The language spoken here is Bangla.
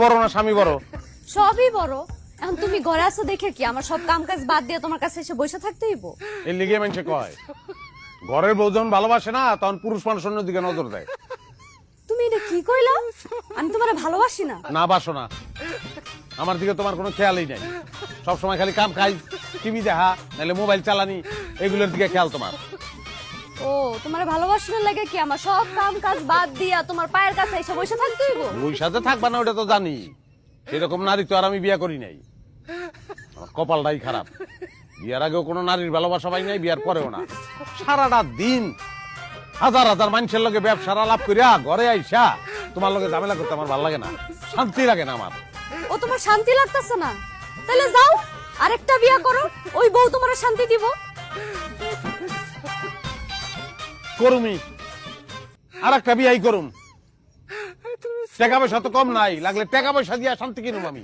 বড় না স্বামী বড়? সবই বড়। এখন তুমি ঘরে আছো দেখে কি আমার সব কাম কাজ বাদ দিয়ে তোমার কাছে এসে বসে থাকতে হইব? এর লিগে মানুষে কয় ঘরের বউ যখন ভালোবাসে না তখন পুরুষ মানুষ অন্য দিকে নজর দেয়। তুমি এটা কি কইলা? আমি তোমারে ভালোবাসি না। না বাসো না, আমার দিকে তোমার কোনো খেয়ালই নাই। সবসময় খালি কাম খাই, টিভি দেখা, নাহলে মোবাইল চালানি, এগুলোর দিকে খেয়াল তোমার। ও তোমারে ভালোবাসি না লাগে কি আমার সব কাম কাজ বাদ দিয়া তোমার পায়ের কাছে এসে বসে থাকতে হইব? ওই সাথে থাকবা না ওটা তো জানি, সেরকম নারী তো আর আমি বিয়ে করি নাই। আমার কপালটাই খারাপ, বিয়ার আগেও কোনো নারীর ভালোবাসা পাই নাই, বিয়ার পরেও না। সারাটা দিন হাজার হাজার মানুষের লগে ব্যবসার আলাপ করিয়া ঘরে আইসা তোমার লগে ঝামেলা করতে আমার ভালো লাগে না, শান্তি লাগে না আমার। ও তোমার শান্তি লাগতেছে না? তাহলে যাও আরেকটা বিয়া করো, ওই বউ তোমার শান্তি দিব। করুমি, আর একটা বিয়াই করুম। টাকা পয়সা তো কম নাই, লাগলে টাকা পয়সা দিয়া শান্তি কিনুম আমি।